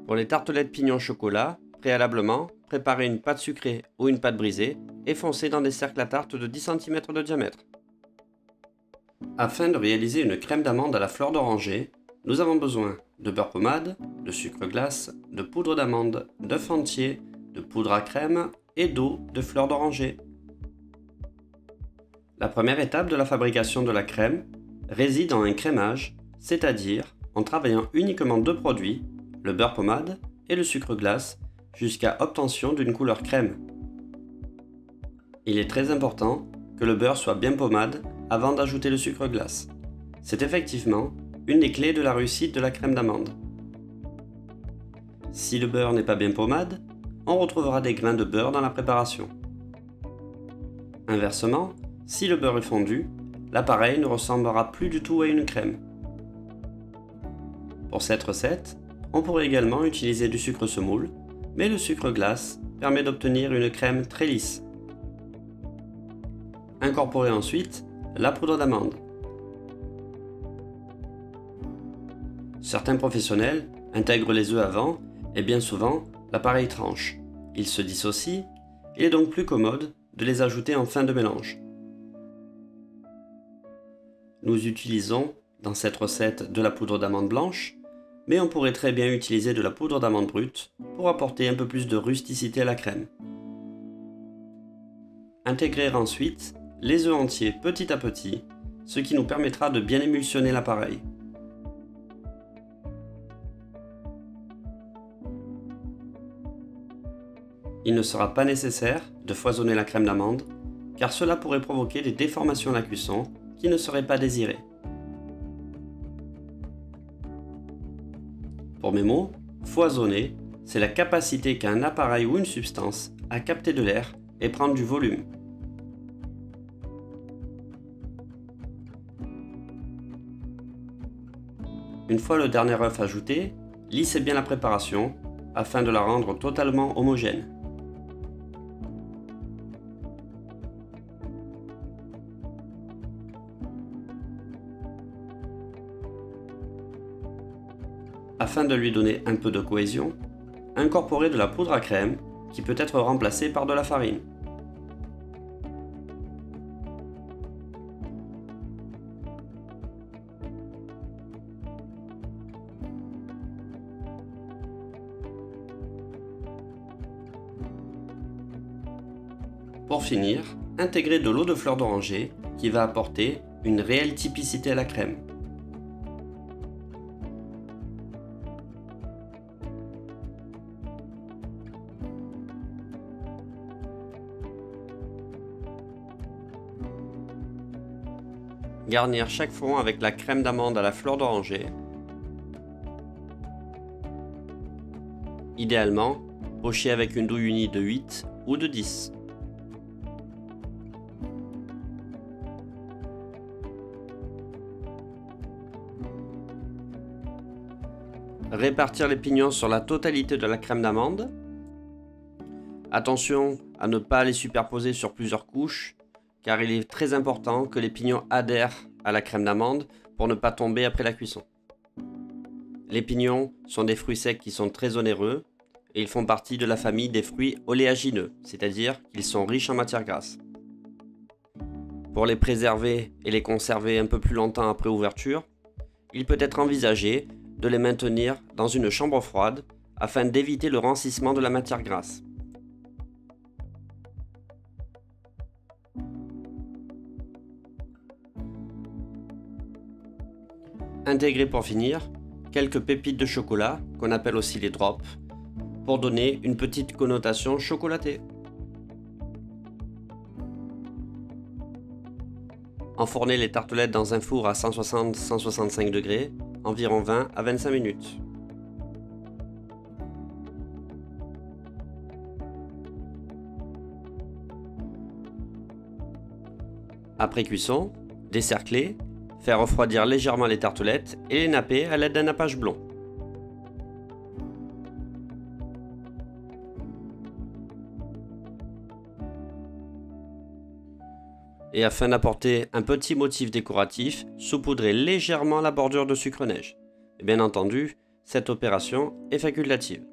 Pour les tartelettes pignon chocolat, préalablement, préparez une pâte sucrée ou une pâte brisée et foncez dans des cercles à tarte de 10 cm de diamètre. Afin de réaliser une crème d'amande à la fleur d'oranger, nous avons besoin de beurre pommade, de sucre glace, de poudre d'amande, d'œuf entier, de poudre à crème et d'eau de fleur d'oranger. La première étape de la fabrication de la crème réside en un crémage, c'est-à-dire en travaillant uniquement deux produits, le beurre pommade et le sucre glace, jusqu'à obtention d'une couleur crème. Il est très important que le beurre soit bien pommade avant d'ajouter le sucre glace. C'est effectivement une des clés de la réussite de la crème d'amande. Si le beurre n'est pas bien pommade, on retrouvera des grains de beurre dans la préparation. Inversement, si le beurre est fondu, l'appareil ne ressemblera plus du tout à une crème. Pour cette recette, on pourrait également utiliser du sucre semoule, mais le sucre glace permet d'obtenir une crème très lisse. Incorporez ensuite la poudre d'amande. Certains professionnels intègrent les œufs avant et bien souvent l'appareil tranche. Ils se dissocient, il est donc plus commode de les ajouter en fin de mélange. Nous utilisons dans cette recette de la poudre d'amande blanche, mais on pourrait très bien utiliser de la poudre d'amande brute pour apporter un peu plus de rusticité à la crème. Intégrer ensuite les œufs entiers petit à petit, ce qui nous permettra de bien émulsionner l'appareil. Il ne sera pas nécessaire de foisonner la crème d'amande, car cela pourrait provoquer des déformations à la cuisson qui ne seraient pas désirées. Pour mes mots, foisonner, c'est la capacité qu'a un appareil ou une substance à capter de l'air et prendre du volume. Une fois le dernier œuf ajouté, lissez bien la préparation afin de la rendre totalement homogène. Afin de lui donner un peu de cohésion, incorporez de la poudre à crème qui peut être remplacée par de la farine. Pour finir, intégrez de l'eau de fleur d'oranger qui va apporter une réelle typicité à la crème. Garnir chaque front avec la crème d'amande à la fleur d'oranger. Idéalement, pocher avec une douille unie de 8 ou de 10. Répartir les pignons sur la totalité de la crème d'amande. Attention à ne pas les superposer sur plusieurs couches, car il est très important que les pignons adhèrent à la crème d'amande pour ne pas tomber après la cuisson. Les pignons sont des fruits secs qui sont très onéreux et ils font partie de la famille des fruits oléagineux, c'est-à-dire qu'ils sont riches en matières grasses. Pour les préserver et les conserver un peu plus longtemps après ouverture, il peut être envisagé de les maintenir dans une chambre froide afin d'éviter le rancissement de la matière grasse. Intégrez pour finir quelques pépites de chocolat, qu'on appelle aussi les drops, pour donner une petite connotation chocolatée. Enfournez les tartelettes dans un four à 160-165 degrés, environ 20 à 25 minutes. Après cuisson, décercler, faire refroidir légèrement les tartelettes et les napper à l'aide d'un nappage blond. Et afin d'apporter un petit motif décoratif, saupoudrez légèrement la bordure de sucre neige. Et bien entendu, Cette opération est facultative.